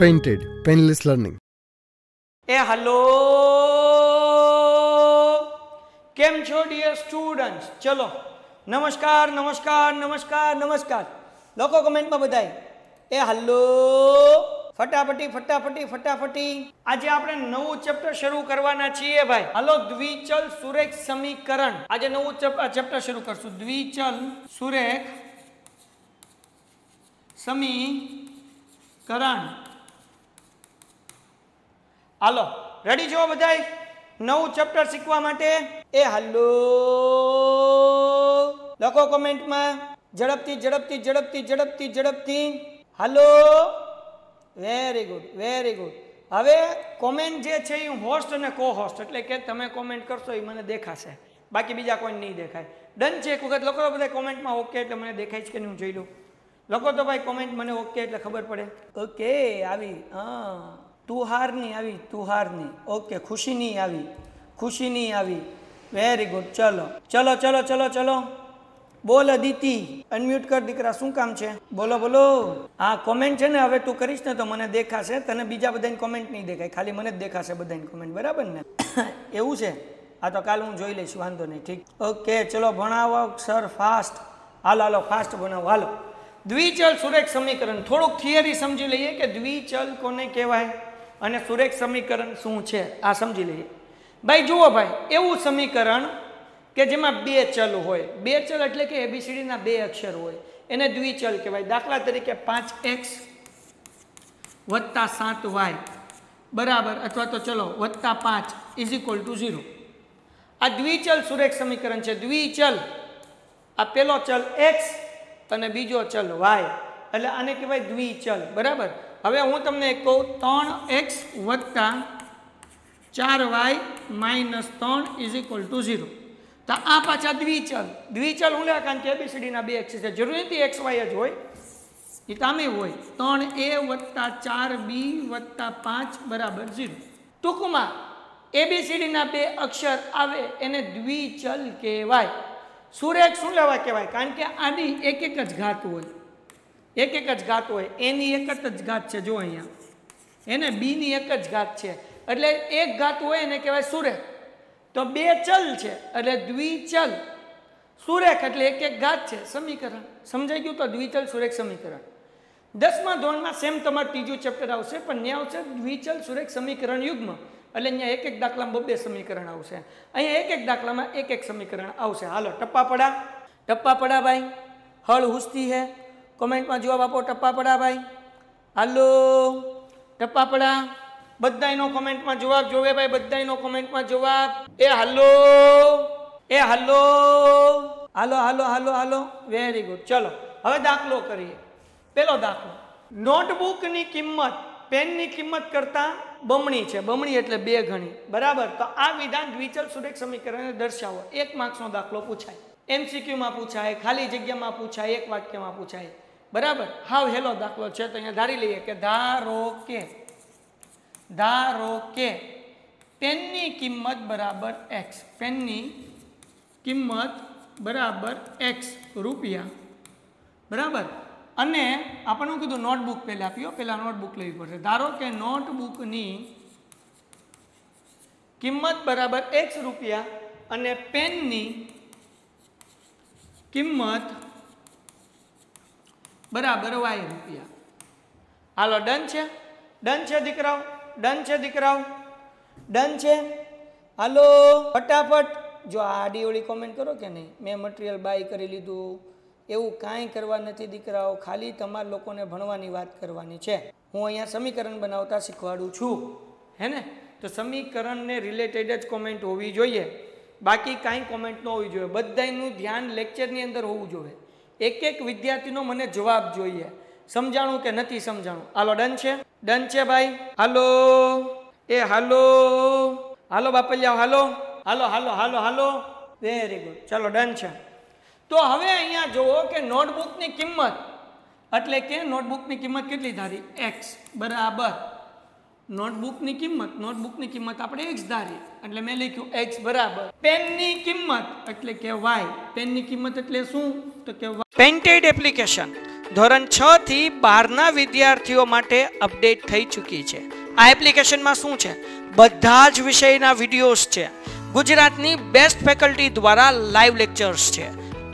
Painted, Painless Learning. Hello केम छो dear students. चलो नमस्कार नमस्कार नमस्कार नमस्कार लोको कमेंट में बताई हेलो फटाफटी फटाफटी फटाफटी। आज आपणे नवुं चैप्टर शुरू करवाना छीए भाई। हेलो द्विचल सुरेख समीकरण। आज नवुं चैप्टर शुरू करशुं। द्विचल सुरेख समीकरण। हालो रेडी छो बधाई नवुं चैप्टर शीखवा माटे? हेलो लखो कमेंट में झड़पथी झड़पथी झड़पथी झड़पथी झड़पथी। Hello very good very good. हवे कमेंट जे छे ई होस्ट अने को होस्ट एटले के तमे कमेंट करशो ई मने देखाशे, बाकी बीजा कोई नहीं देखाय। डन छे? एक वखत लखो बधा कमेंट में ओके एटले मने देखाय छे के नहीं? जोई लो लखो तो भाई कमेंट मने ओके एटले खबर पड़े। ओके आवी हाँ तुहारनी आवी तुहारनी। ओके खुशीनी आवी खुशीनी आवी। Very good. चलो चलो चलो चलो चलो बोल अदिति अनम्यूट कर दीकरा। शुं काम छे? बोलो बोलो। हाँ कमेंट छे ने हवे तू करीश ने तो मने देखाशे, तने बीजा बधानी कमेंट नहीं देखाय, खाली मने ज देखाशे बधानी कमेंट, बराबर ने? एवुं छे? हाँ तो काल हूँ जोई लईश, वांधो नहीं। ठीक ओके चलो भणावो सर फास्ट। हालो हालो फास्ट भणावो हालो। द्विचल सुरेख समीकरण थोड़ुंक थियरी समझी लईए के द्विचल कोने कहेवाय અને સુરેખ સમીકરણ શું છે આ સમજી લઈએ ભાઈ। જુઓ ભાઈ એવું સમીકરણ કે જેમાં બે ચલ હોય। બે ચલ એટલે કે એબીસીડી ના બે અક્ષર હોય એને દ્વિચલ કહેવાય। દાખલા તરીકે 5x + 7y બરાબર અથવા તો ચલો +5 = 0। આ દ્વિચલ સુરેખ સમીકરણ છે। દ્વિચલ આ પેલો ચલ x અને બીજો ચલ y એટલે આને કહેવાય દ્વિચલ, બરાબર। હવે હું તમને એક કહું 3x + 4y - 3 = 0 તો આ પાછા દ્વિચલ। દ્વિચલ હું લે કારણ કે એબીસીડી ના બે અક્ષર છે, જરૂરી નથી x y જ હોય, એ તામે હોય। 3a + 4b + 5 = 0। ટૂંકમાં એબીસીડી ના બે અક્ષર આવે એને દ્વિચલ કહેવાય। સુરેખ શું લેવા કહેવાય? કારણ કે આની એક એક જ ઘાત હોય, એક એક જ ઘાત હોય। એની એક જ ઘાત છે, જો અહીંયા એને બી ની એક જ ઘાત છે એટલે એક ઘાત હોય એને કહેવાય સુરેખ। તો બે ચલ છે એટલે દ્વિચલ, સુરેખ એટલે એક એક ઘાત છે, સમીકરણ સમજાઈ ગયું? તો દ્વિચલ સુરેખ સમીકરણ 10મા ધોરણમાં સેમ તમારું ત્રીજું ચેપ્ટર આવશે, પણ ત્યાં આવશે દ્વિચલ સુરેખ સમીકરણ યુગ્મ, એટલે અહીંયા એક એક દાખલામાં બે સમીકરણ આવશે, અહીંયા એક એક દાખલામાં એક એક સમીકરણ આવશે। હાલો ટપ્પા પડા ભાઈ। હળ હુસ્તી હે कमेंट में जवाब आपो। टप्पा पड़ा भाई। हालो टप्पा पड़ा बधाईनो कमेंट में जवाब जोवे भाई, बधाईनो कमेंट में जवाब। हालो हालो हालो हालो हालो हालो वेरी गुड। चलो हवे दाखलो करिए। पहलो दाखलो नोटबुक नी किंमत पेन नी किंमत करता बमणी छे, बमणी एटले बे गणी, बराबर। तो आ विधान द्विचल सुरेख समीकरण दर्शावो। 1 मार्क्स नो दाखलो पूछाय, एमसीक्यू में पूछाय, खाली जग्या में पूछाय, एक वाक्य में पूछाय, बराबर। हाव हेलो दाखलो छे तो अहींया धारी लईए के धारो के पेननी किंमत बराबर x, पेननी किंमत बराबर x रुपया, बराबर। अने आपणे शुं कीधुं? नोटबुक पहला आप्यो, पहला नोटबुक लेवी पड़शे। धारो के नोटबुकनी किंमत बराबर x रुपया अने पेननी किंमत बराबर y रुपया। हालो डन छे? डन छे दीकराओ? डन छे दीकराओ? डन छे? हालो फटाफट जो आडी ओडी कमेंट करो के नहीं। मैं मटीरियल बाय करी लीधुं एवुं कांई करवा नथी दीकराओ, खाली तमार लोकोने भणवानी वात करवानी छे। हूँ अहींया समीकरण बनावता शीखवाडुं छुं, है ने? तो समीकरण ने रिलेटेड ज कमेंट होवी जोईए, बाकी कांई कमेंट न होवी जोईए। बधाईनुं ध्यान लेक्चरनी अंदर होवुं जोईए। एक एक विद्यार्थीनो मने जवाब जोईए, समजाणुं के नथी समजाणुं। हालो डन छे? डन छे भाई। हालो हालो हालो बापलिया हालो हालो हालो हालो हालो वेरी गुड। चलो डन छे। तो हवे अहींया जोवो के नोटबुकनी किंमत एटले के नोटबुकनी किंमत केटली धारी? x बराबर नोटबुकनी किंमत आपणे x धारी એટલે મેં લખ્યું x બરાબર પેનની કિંમત એટલે કે y। પેનની કિંમત એટલે શું? તો કે પેઇન્ટેડ એપ્લિકેશન ધોરણ 6 થી 12ના વિદ્યાર્થીઓ માટે અપડેટ થઈ ચૂકી છે. આ એપ્લિકેશનમાં શું છે? બધા જ વિષયના વિડીયોઝ છે. ગુજરાતની બેસ્ટ ફેકલ્ટી દ્વારા લાઈવ લેક્ચર્સ છે,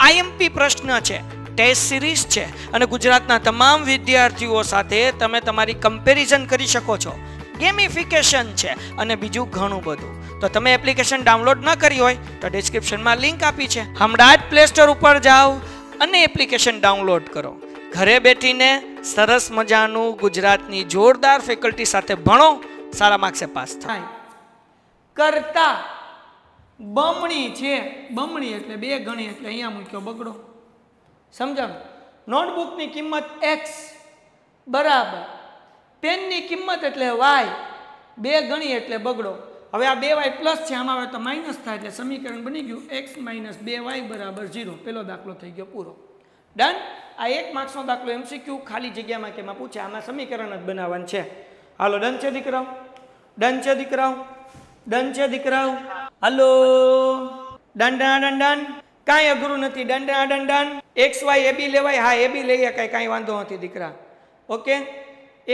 આઈએમપી પ્રશ્ન છે, ટેસ્ટ સિરીઝ છે અને ગુજરાતના તમામ વિદ્યાર્થીઓ સાથે તમે તમારી કમ્પેરિઝન કરી શકો છો. ગેમિફિકેશન છે અને બીજું ઘણું બધું. તો તમે એપ્લિકેશન ડાઉનલોડ ન કરી હોય તો ડિસ્ક્રિપ્શનમાં લિંક આપી છે. હમણાં જ પ્લે સ્ટોર ઉપર જાઓ અને એપ્લિકેશન ડાઉનલોડ કરો. ઘરે બેઠીને સરસ મજાનું ગુજરાતની જોરદાર ફેકલ્ટી સાથે ભણો, સારા માર્ક્સે પાસ થાય. કરતા બમણી છે, બમણી એટલે 2 ગણી એટલે અહીંયા મૂક્યો બગડો. સમજાણું? નોટબુકની કિંમત x બરાબર પેનની કિંમત એટલે y 2 ગણી એટલે બગડો. હવે આ 2y પ્લસ છે, આમાં આવે તો માઇનસ થાય એટલે સમીકરણ બની ગયું x - 2y બરાબર 0. પેલો દાખલો થઈ ગયો પૂરો. ડન. આ 1 માર્ક્સનો દાખલો એમસીક્યુ ખાલી જગ્યામાં કેમાં પૂછે, આમાં સમીકરણ જ બનાવવાનું છે. હાલો ડન છે દીકરાઓ? ડન છે દીકરાઓ? ડન છે દીકરાઓ? હાલો ડન ડન ડન ડન. કાંઈ અઘરું નથી. Done done done done. XY AB લેવાય? હા AB લઈ શકાય, કાંઈ વાંધો નથી દીકરા. ઓકે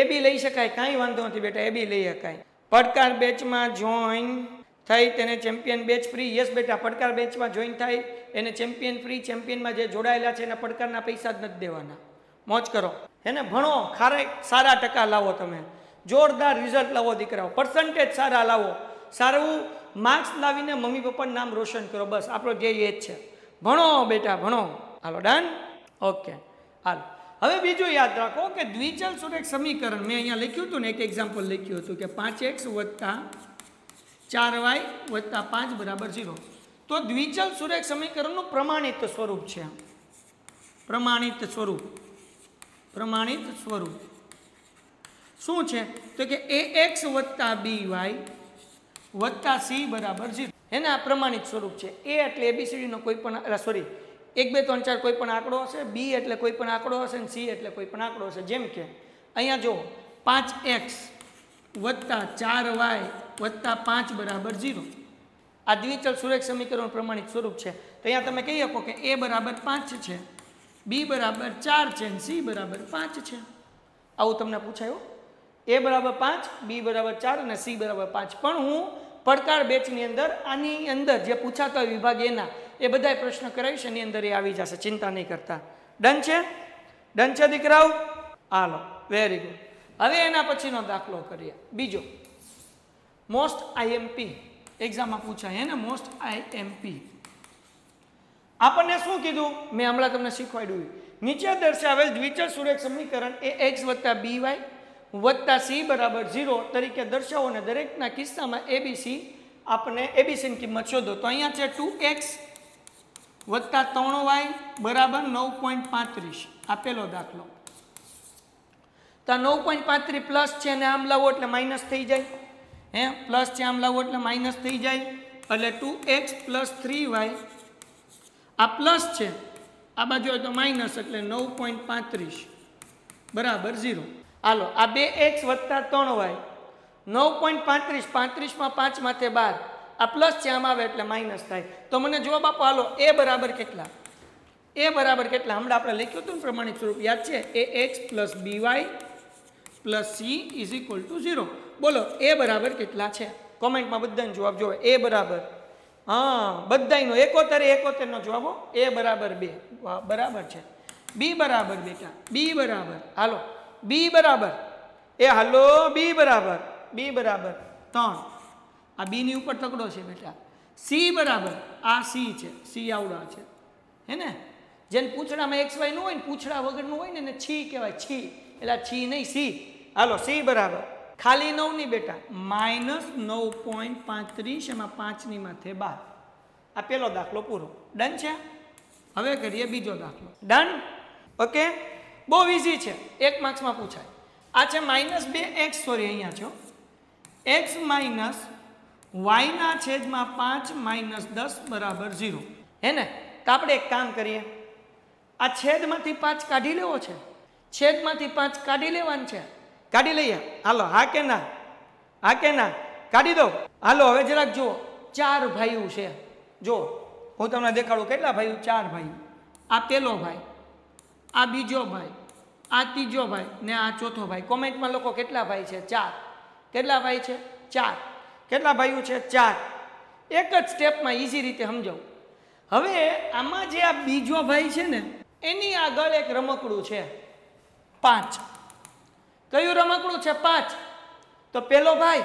AB લઈ શકાય, કાંઈ વાંધો નથી બેટા, AB લઈ શકાય. પડકાર બેચમાં જોઈન થઈ તેને ચેમ્પિયન બેચ ફ્રી. યસ બેટા, પડકાર બેચમાં જોઈન થાય એને ચેમ્પિયન ફ્રી. ચેમ્પિયનમાં જે જોડાયેલા છે એના પડકારના પૈસા જ નથી દેવાના. મોજ કરો, એને ભણો, સારા ટકા લાવો, તમે જોરદાર રિઝલ્ટ લાવો દીકરાઓ, પર્સન્ટેજ સારા લાવો, સારું માર્ક્સ લાવીને મમ્મી પપ્પાનું નામ રોશન કરો. બસ આપણો ધ્યેય એ જ છે. ભણો બેટા ભણો. હાલો ડન. ઓકે હાલો. હવે બીજું યાદ રાખો કે દ્વિચલ સુરેખ સમીકરણ મેં અહીંયા લખ્યું હતું ને, એક એક્ઝામ્પલ લખ્યું હતું કે 5x + 4y + 5 = 0. તો દ્વિચલ સુરેખ સમીકરણનું પ્રમાણિત સ્વરૂપ છે. પ્રમાણિત સ્વરૂપ શું છે? તો કે ax + by + c = 0. એના પ્રમાણિત સ્વરૂપ છે. a એટલે ABCD નો કોઈ પણ 1 2 3 4 કોઈ પણ આંકડો હશે, b એટલે કોઈ પણ આંકડો હશે અને c એટલે કોઈ પણ આંકડો હશે. જેમ કે અહીંયા જો 5x + 4y + 5 = 0. આ દ્વિચલ સુરેખ સમીકરણ પ્રમાણિત સ્વરૂપ છે. તો અહીંયા તમે કહી શકો કે a = 5 છે, b = 4 છે અને c = 5 છે. આવું તમને પૂછાયું. a = 5, b = 4 અને c = 5. પણ હું પડકાર બેચની અંદર આની અંદર જે પૂછાતા વિભાગ એના એ બધા પ્રશ્ન કરાવીશ, એની અંદર એ આવી જશે, ચિંતા નહીં કરતા. ડન છે? ડન છે દીકરાઓ? હાલો વેરી ગુડ. હવે એના પછીનો દાખલો કરીએ. બીજો મોસ્ટ આઈએમપી એક્ઝામમાં પૂછાય ને, મોસ્ટ આઈએમપી. આપણને શું કીધું? મેં હમણાં તમને શીખવાડ્યું. નીચે દર્શાવેલ દ્વિચલ સુરેખ સમીકરણ ax + by + c = 0 તરીકે દર્શાવો અને દરેકના કિસ્સામાં ABC આપણને ABCની કિંમત શોધો. તો અહીંયા છે 2x + 3y = 9.35. આ પેલો દાખલો. તો 9.35 પ્લસ છે અને આમ લાવો એટલે માઇનસ થઈ જાય. પ્લસ છે આમ લાવો એટલે માઇનસ થઈ જાય. એટલે 2x + 3y આ પ્લસ છે, આ બાજુ હોય તો માઇનસ એટલે 9.35 = 0. હાલો આ 2x + 3y 9.35, 35 માં 5 માથે 12, આ પ્લસ છે આમ આવે એટલે માઇનસ થાય. તો મને જવાબ આપો. હાલો a બરાબર કેટલા? a બરાબર કેટલા? હમણાં આપણે લખ્યું હતું ને પ્રમાણિત સ્વરૂપ, યાદ છે? ax + by + c = 0. બોલો a બરાબર કેટલા છે? કોમેન્ટમાં બધાનો જવાબ જોવે. a બરાબર, હા બધાનો 71 નો જવાબ. a બરાબર 2. બરાબર છે. b બરાબર બેટા, b બરાબર, હાલો b બરાબર, હાલો b બરાબર 3. આ b ની ઉપર તકડો છે બેટા. c બરાબર, આ c છે, c આવડા છે, હે ને? જેને પૂંછડામાં xy નું હોય ને, પૂંછડા વગરનું હોય ને એને છી કહેવાય. છી એટલે છી નહીં, c. હાલો c બરાબર ખાલી 9 ની બેટા -9.35, એમાં 5 ની માથે 12. આ પેલો દાખલો પૂરો. ડન છે? હવે કરીએ બીજો દાખલો. ડન? ઓકે, બહુ ઇઝી છે, 1 માર્ક્સમાં પૂછાય. આ છે -2x, સોરી અહીંયા છો, x - y/5 -10 = 0. હે ને? તો આપણે એક કામ કરીએ, આ છેદમાંથી 5 કાઢી લેવો છે. છેદમાંથી 5 કાઢી લેવાનું છે. કાઢી લઈએ. હાલો, હા કે ના? હા કે ના? કાઢી દો. હાલો હવે જરાક જુઓ, 4 ભાઈઓ છે. જો હું તમને દેખાડું કેટલા ભાઈઓ? 4 ભાઈઓ. આ પેલો ભાઈ, આ બીજો ભાઈ, આ ત્રીજો ભાઈ ને આ ચોથો ભાઈ. કોમેન્ટમાં લખો કેટલા ભાઈ છે? 4. કેટલા ભાઈ છે? 4. કેટલા ભાઈઓ છે? 4. એક જ સ્ટેપમાં ઈઝી રીતે સમજાવું. હવે આમાં જે આ બીજો ભાઈ છે ને એની આગળ એક રમકડું છે 5. કયું રમકડું છે? 5. તો પેલો ભાઈ,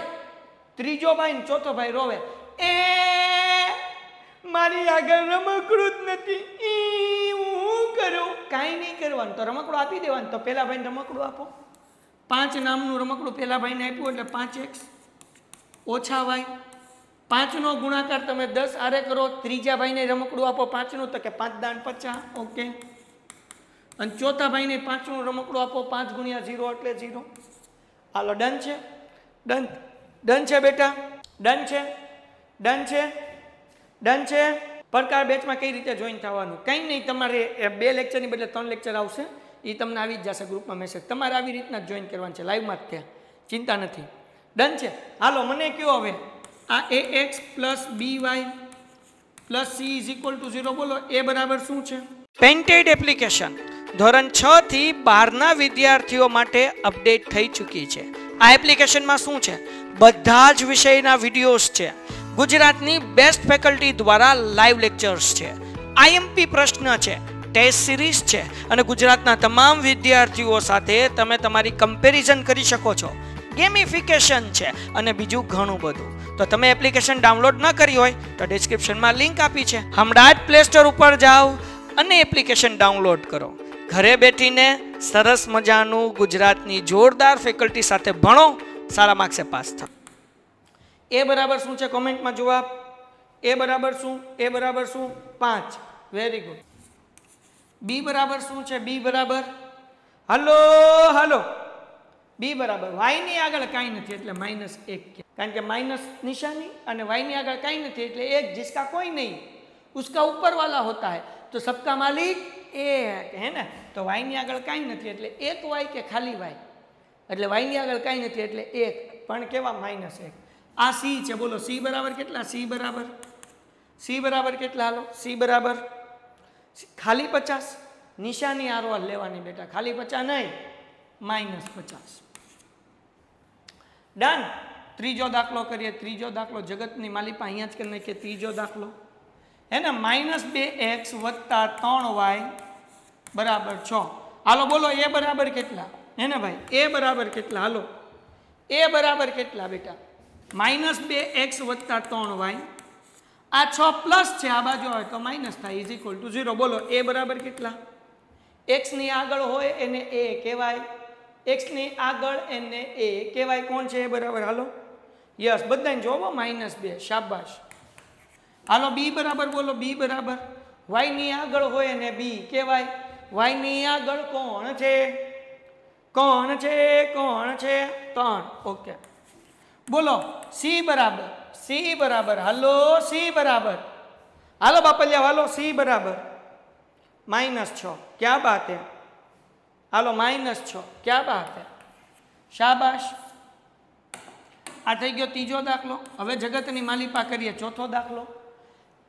ત્રીજો ભાઈ ને ચોથો ભાઈ રોવે, એ મારી આગળ રમકડું જ નથી, હું કરું? કાંઈ નહીં કરવાનું, તો રમકડું આપી દેવાનું. તો પેલા ભાઈને રમકડું આપો. 5 નામનું રમકડું પેલા ભાઈને આપ્યું એટલે 5x ઓછા y. 5 નો ગુણાકાર તમે 10 આરે કરો. ત્રીજા ભાઈને રમકડું આપો 5 નું, તો કે 5 દાન 50. ઓકે. અને ચોથા ભાઈને 5 નું રમકડું આપો 5 ગુણ્યા 0 એટલે 0. હાલો ડન છે? ડન. ડન છે બેટા? ડન છે? ડન છે? ડન છે? પડકાર બેચમાં કઈ રીતે જોઈન થવાનું? કંઈ નહીં, તમારે 2 લેક્ચરની બદલે 3 લેક્ચર આવશે, એ તમને આવી જ જશે ગ્રુપમાં મેસેજ. તમારે આવી રીતના જ જોઈન કરવાનું છે, લાઈવમાં જ ત્યાં, ચિંતા નથી. ડન છે? હાલો મને કયો હવે આ ax plus by plus c is equal to 0 બોલો. એ બરાબર શું છે? પેન્ટેડ એપ્લિકેશન ધોરણ 6 થી 12ના વિદ્યાર્થીઓ માટે અપડેટ થઈ ચૂકી છે. આ એપ્લિકેશનમાં શું છે? બધા જ વિષયના વિડીયોઝ છે. ગુજરાતની બેસ્ટ ફેકલ્ટી દ્વારા લાઈવ લેક્ચર્સ છે. આઈએમપી પ્રશ્ન છે, ટેસ્ટ સિરીઝ છે અને ગુજરાતના તમામ વિદ્યાર્થીઓ સાથે તમે તમારી કમ્પેરિઝન કરી શકો છો. ગેમિફિકેશન છે અને બીજું ઘણું બધું. તો તમે એપ્લિકેશન ડાઉનલોડ ન કરી હોય તો ડિસ્ક્રિપ્શનમાં લિંક આપી છે. હમણાં જ પ્લે સ્ટોર ઉપર જાઓ અને એપ્લિકેશન ડાઉનલોડ કરો. ઘરે બેઠીને સરસ મજાનું ગુજરાતની જોરદાર ફેકલ્ટી સાથે ભણો, સારા માર્ક્સે પાસ થાઓ. એ બરાબર શું છે? કોમેન્ટમાં જવાબ. એ બરાબર શું? એ બરાબર શું? 5. Very good. બી બરાબર શું છે? બી બરાબર, હાલો હાલો, બી બરાબર વાય ની આગળ કાંઈ નથી એટલે -1. કારણ કે માઇનસ નિશાની અને વાય ની આગળ કાંઈ નથી એટલે 1. जिसका कोई नहीं उसका ऊपर वाला होता है, तो सबका मालिक एक है ना. તો વાય ની આગળ કાંઈ નથી એટલે 1 વાય કે ખાલી વાય, એટલે વાય ની આગળ કાંઈ નથી એટલે 1, પણ કેવા? -1. આ સી છે, બોલો સી બરાબર કેટલા? સી બરાબર, સી બરાબર કેટલા? હાલો સી બરાબર ખાલી 50. નિશાની આરવાર લેવાની બેટા, ખાલી 50 નહીં, -50. ડન. ત્રીજો દાખલો કરીએ. ત્રીજો દાખલો જગતની માલિપા અહીંયા જ કરી નાખીએ. ત્રીજો દાખલો હે ને, -2x વત્તા 3y બરાબર 6. હાલો બોલો એ બરાબર કેટલા? હે ને ભાઈ, એ બરાબર કેટલા? હાલો એ બરાબર કેટલા બેટા? -2x વત્તા 3y. આ 6 પ્લસ છે, આ બાજુ આવે તો માઇનસ થાય, ઇઝ ઇક્વલ ટુ 0. બોલો એ બરાબર કેટલા? x ની આગળ હોય એને a કહેવાય, x ની આગળ એને a કહેવાય. કોણ છે એ બરાબર? હાલો યસ, બધાને જોવો -2. શાબાશ. હાલો બી બરાબર બોલો. બી બરાબર y ની આગળ હોય એને b કહેવાય. y ની આગળ કોણ છે? કોણ છે? કોણ છે? 3. ઓકે. બોલો c બરાબર. c બરાબર, હાલો c બરાબર, હાલો બાપલિયા, હાલો c બરાબર -6. क्या बात है? હાલો -6. क्या बात है? શાબાશ. આ થઈ ગયો ત્રીજો દાખલો. હવે જગતની માલિપા કરીએ. ચોથો દાખલો.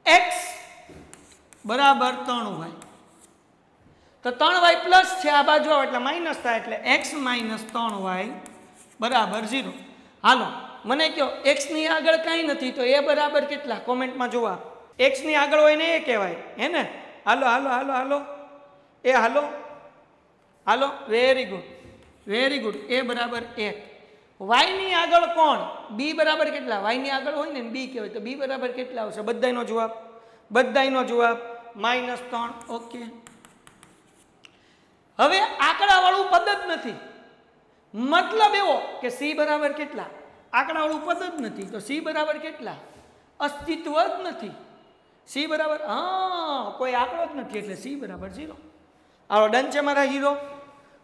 x બરાબર 3y. તો 3y પ્લસ છે, આ બાજુ આવે એટલે માઇનસ થાય, એટલે x - 3y બરાબર 0. હાલો મને કહો x ની આગળ કાંઈ નથી તો એ બરાબર કેટલા? કોમેન્ટમાં જવાબ. x ની આગળ હોય ને એ કહેવાય, હે ને. હાલો હાલો હાલો હાલો એ હાલો હાલો, વેરી ગુડ વેરી ગુડ. એ બરાબર 1. y ની આગળ કોણ? b બરાબર કેટલા? y ની આગળ હોય ને b કહેવાય, તો b બરાબર કેટલા આવશે? બધાયનો જવાબ, બધાયનો જવાબ -3. ઓકે. હવે આંકડાવાળું પદ જ નથી, મતલબ એવો કે c બરાબર કેટલા? આંકડાવાળું પદ જ નથી તો c બરાબર કેટલા? અસ્તિત્વ જ નથી. c બરાબર, હા, કોઈ આંકડો જ નથી એટલે c બરાબર 0. હાલો ડન છે મારા હીરો?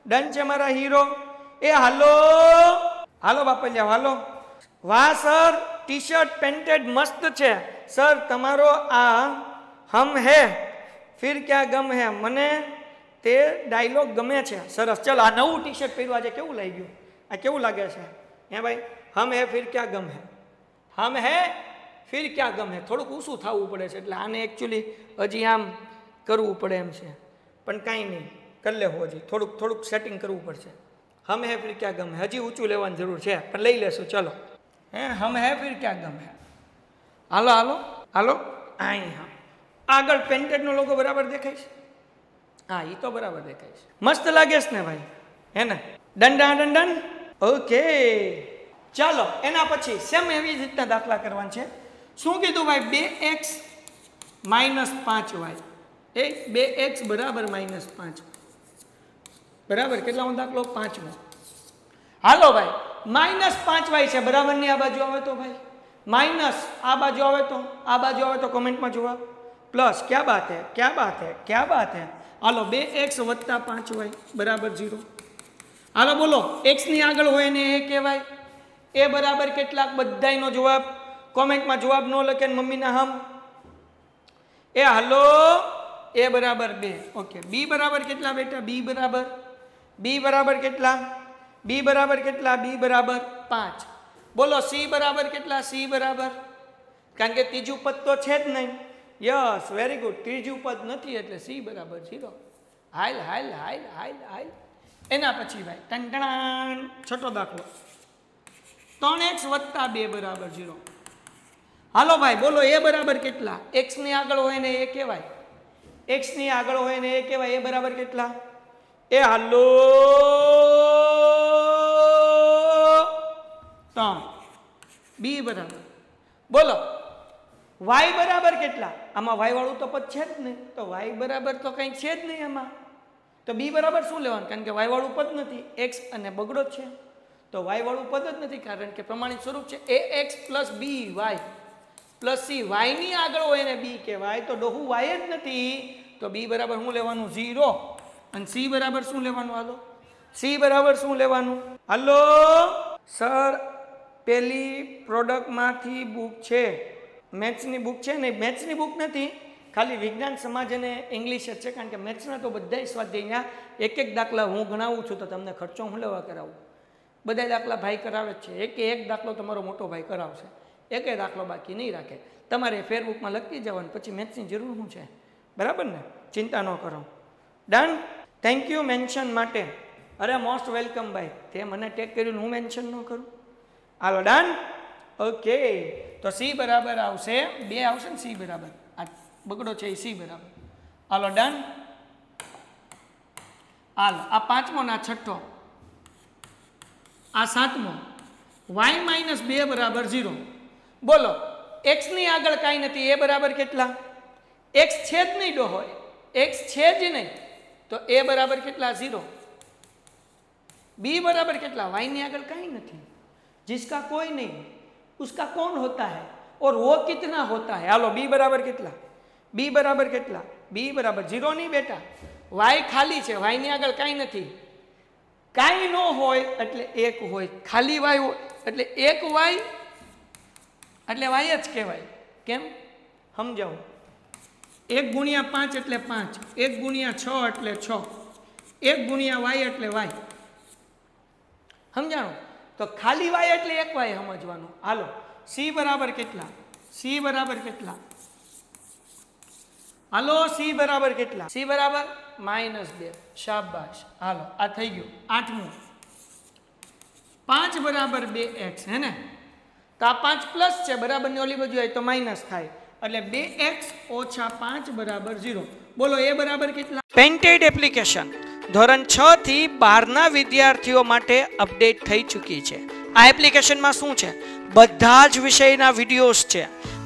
ડન છે મારા હીરો? એ હાલો હાલો બાપલિયા, હાલો. વાહ સર, ટી શર્ટ પેન્ટેડ મસ્ત છે સર તમારો. આ હમ હે ફિર ક્યા ગમ હે, મને તે ડાયલોગ ગમે છે. સરસ. ચલો આ નવું ટી શર્ટ પહેર્યું આજે કેવું લાગ્યું? આ કેવું લાગે છે? હે ભાઈ, હમ હે ફિર ક્યા ગમ હે, હમ હે ફિર ક્યા ગમ હે. થોડુંક ઊંચું થવું પડે છે એટલે આને એકચ્યુઅલી હજી આમ કરવું પડે એમ છે, પણ કાંઈ નહીં, કરી લેવું, હજી થોડુંક સેટિંગ કરવું પડશે. હમ હે ફિર ક્યાં ગમ હે, હજી ઊંચું લેવાની જરૂર છે પણ લઈ લેશું. ચલો હમ હે ફિર ક્યાં ગમ હે. હાલો હાલો હાલો. અહીં હા આગળ પેન્ટેડનો લોગો બરાબર દેખાય છે? હા એ તો બરાબર દેખાય છે. મસ્ત લાગે છે ને ભાઈ, હે ને? ડન. ઓકે ચાલો એના પછી સેમ એવી રીતના દાખલા કરવાના છે. શું કીધું ભાઈ? 2x - 5y. 2x બરાબર -5 બરાબર. કેટલામો દાખલો? 5મો. હાલો ભાઈ -5y છે બરાબર ની આ બાજુ આવે તો ભાઈ માઇનસ, આ બાજુ આવે તો કોમેન્ટમાં જવાબ પ્લસ. ક્યા બાત હે. હાલો 2x + 5y બરાબર 0. હાલો બોલો x ની આગળ હોય ને એ કહેવાય. એ બરાબર કેટલાક? બધાયનો જવાબ કોમેન્ટમાં જવાબ ન લખે ને મમ્મીના હમ. એ હાલો એ બરાબર 2. ઓકે b બરાબર કેટલા બેટા? b બરાબર કેટલા? b બરાબર 5. બોલો c બરાબર કેટલા? c બરાબર, કારણ કે ત્રીજું પદ તો છે જ નહીં. Yes very good. ત્રીજું પદ નથી એટલે c બરાબર 0. હાલ. એના પછી ભાઈ ટંટણાણ છઠ્ઠો દાખલો 3x + 2 બરાબર 0. હાલો ભાઈ બોલો એ બરાબર કેટલા? x ની આગળ હોય ને એ કહેવાય. એ બરાબર કેટલા? એ હાલો 3. b બરાબર. બોલો y બરાબર કેટલા? આમાં y વાળું તો પદ છે જ નહીં, તો y બરાબર તો કંઈ છે જ નહીં આમાં. તો b બરાબર શું લેવાનું? કારણ કે y વાળું પદ નથી, x અને બગડો છે તો y વાળું પદ જ નથી, કારણ કે પ્રમાણિત સ્વરૂપ છે ax + by + c. y ની આગળ હોય ને b કહેવાય તો ડોહું y જ નથી, તો b બરાબર શું લેવાનું? 0. અને c બરાબર શું લેવાનું? હાલો શું લેવાનું? હાલો સર પેલી પ્રોડક્ટમાંથી બુક છે, મેથ્સની બુક છે ને? મેથ્સની બુક નથી, ખાલી વિજ્ઞાન સમાજ અને ઇંગ્લિશ જ છે, કારણ કે મેથ્સના તો બધા સ્વાધ્યાયના એક દાખલા હું ગણાવું છું તો તમને ખર્ચો હું લેવા કરાવું. બધા દાખલા ભાઈ કરાવે જ છે. એક દાખલો તમારો મોટો ભાઈ કરાવશે, એકે દાખલો બાકી નહીં રાખે. તમારે ફેરબુકમાં લખી જવાનું, પછી મેથ્સની જરૂર શું છે? બરાબર ને? ચિંતા ન કરો. ડન. થેન્ક યુ મેન્શન માટે. અરે મોસ્ટ વેલકમ ભાઈ, તે મને ટેગ કર્યું હું મેન્શન ન કરું? હાલો ડન. ઓકે તો c બરાબર આવશે 2 આવશે ને? c બરાબર આ બગડો છે એ c બરાબર. હાલો ડન. હાલો આ 5મો ના 6ઠ્ઠો, આ 7મો. y - 2 બરાબર 0. બોલો x ની આગળ કાંઈ નથી, એ બરાબર કેટલા? x છે જ નહીં ડોહો, x છે જ નહીં, તો એ બરાબર કેટલા? 0. b બરાબર કેટલા? y ની આગળ કાંઈ નથી, जिसका कोई नहीं उसका कौन होता है और वो कितना होता है. हालो b बराबर કેટલા? b बराबर 0 नहीं बेटा, y ખાલી છે, y ની આગળ કાંઈ નથી. કાંઈ ન હોય એટલે 1 હોય, ખાલી y હોય એટલે 1 y એટલે y જ કહેવાય. કેમ સમજાવું? 1 × 5 એટલે 5, 1 × 6 એટલે 6, 1 × y એટલે y. સમજાણું? તો ખાલી y એટલે 1 y સમજવાનું. હાલો c બરાબર કેટલા? હાલો c બરાબર કેટલા? c બરાબર -2. શાબાશ. હાલો આ થઈ ગયું 8મું. 5 બરાબર 2x હે ને? તો આ 5 પ્લસ છે, બરાબર ની ઓલી બાજુ હોય તો માઇનસ થાય, એટલે 2x - 5 બરાબર 0. બોલો એ બરાબર કેટલા? પેન્ટેડ એપ્લિકેશન ધોરણ 6 થી 12ના વિદ્યાર્થીઓ માટે અપડેટ થઈ ચૂકી છે. આ એપ્લિકેશનમાં શું છે? બધા જ વિષયના વિડીયોઝ છે,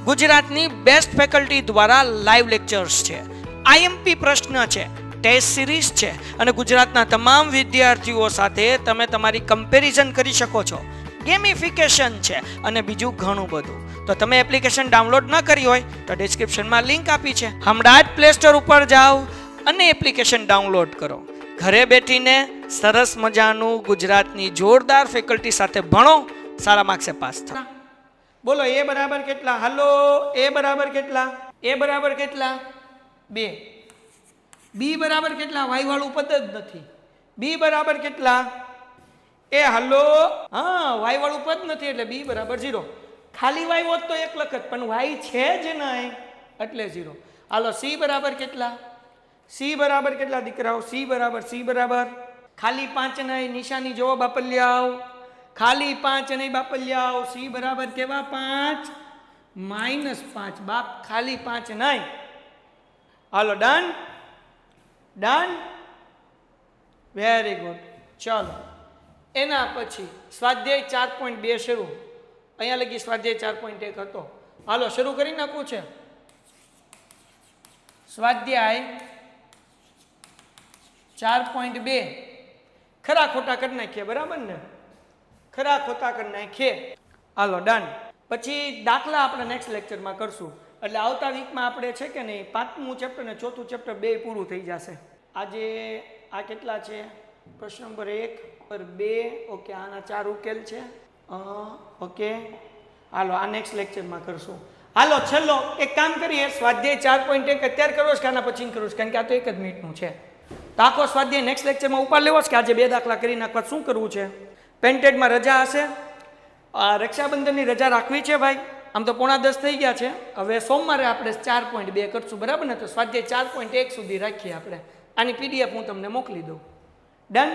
ગુજરાતની બેસ્ટ ફેકલ્ટી દ્વારા લાઈવ લેક્ચર્સ છે, IMP પ્રશ્ન છે, ટેસ્ટ સિરીઝ છે, અને ગુજરાતના તમામ વિદ્યાર્થીઓ સાથે તમે તમારી કમ્પેરિઝન કરી શકો છો. ગેમિફિકેશન છે અને બીજું ઘણું બધું. તો તમે એપ્લિકેશન ડાઉનલોડ ન કરી હોય તો ડિસ્ક્રિપ્શનમાં લિંક આપી છે, હમણાં જ પ્લે સ્ટોર ઉપર જાઓ અને એપ્લિકેશન ડાઉનલોડ કરો. ઘરે બેઠીને સરસ મજાનું ગુજરાતની જોરદાર ફેકલ્ટી સાથે ભણો, સારા માર્ક્સે પાસ થાઓ. બોલો એ બરાબર કેટલા? હાલો એ બરાબર કેટલા? એ બરાબર કેટલા? 2. b બરાબર કેટલા? y વાળું પદ જ નથી. b બરાબર કેટલા? એ હાલો હા y વાળું પદ નથી એટલે b બરાબર 0. ખાલી y હોત તો 1 લખત, પણ y છે જ નહીં એટલે 0. હાલો c બરાબર કેટલા? સી બરાબર કેટલા દીકરાઓ? સી બરાબર ખાલી 5 નહીં, નિશાની જવાબ બાપલ્યાઓ, ખાલી 5 નહીં બાપલ્યાઓ. સી બરાબર કેવા? 5 -5. બાપ ખાલી 5 નહીં. હાલો ડન ડન, વેરી ગુડ. ચાલો એના પછી સ્વાધ્યાય 4.2 શરૂ. અહીંયા લગી સ્વાધ્યાય 4.1 હતો. હાલો શરૂ કરી નાખવું છે. સ્વાધ્યાય 4.2 ખરા ખોટા કરી નાખીએ, બરાબર ને? ખરા ખોટા કરી નાખીએ. હાલો ડન. પછી દાખલા આપણે નેક્સ્ટ લેક્ચરમાં કરશું. એટલે આવતા વીકમાં આપણે છે કે નહીં 5મું ચેપ્ટર ને 4થું ચેપ્ટર 2 પૂરું થઈ જશે. આજે આ કેટલા છે? પ્રશ્ન નંબર 1 પર 2. ઓકે, આના 4 ઉકેલ છે. ઓકે, હાલો આ નેક્સ્ટ લેક્ચરમાં કરશું. હાલો છેલ્લો એક કામ કરીએ, સ્વાધ્યાય 4.1 અત્યારે કરો છે કે આના પછી કરું છું? કારણ કે આ તો 1 જ મિનિટનું છે. તો આખો સ્વાધ્યાય નેક્સ્ટ લેક્ચરમાં ઉપાડ લેવો છે કે આજે 2 દાખલા કરી નાખવા? શું કરવું છે? પેન્ટેડમાં રજા હશે, રક્ષાબંધનની રજા રાખવી છે ભાઈ. આમ તો 9:45 થઈ ગયા છે. હવે સોમવારે આપણે 4.2 કરશું, બરાબર ને? તો સ્વાધ્યાય 4.1 સુધી રાખીએ આપણે. આની PDF હું તમને મોકલી દઉં. Done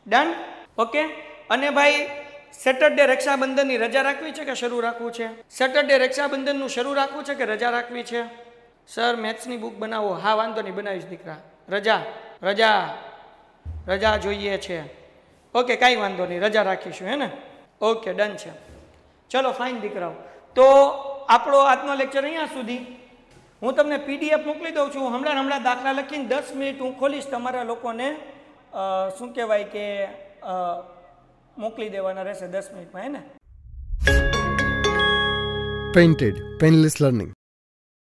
done. ઓકે. અને ભાઈ સેટરડે રક્ષાબંધનની રજા રાખવી છે કે શરૂ રાખવું છે? સેટરડે રક્ષાબંધનનું શરૂ રાખવું છે કે રજા રાખવી છે? સર મેથ્સની બુક બનાવો. હા વાંધો નહીં, બનાવીશ દીકરા. રજા રજા રજા જોઈએ છે. ઓકે, કાંઈ વાંધો નહીં, રજા રાખીશું, હે ને? ઓકે ડન છે. ચલો ફાઇન દીકરાઓ. તો આપણો આજનો લેક્ચર અહીંયા સુધી. હું તમને PDF મોકલી દઉં છું. હમણાં દાખલા લખીને 10 મિનિટ હું ખોલીશ, તમારા લોકોને શું કહેવાય કે મોકલી દેવાના રહેશે 10 મિનિટમાં, હે ને? Painted Painless Learning.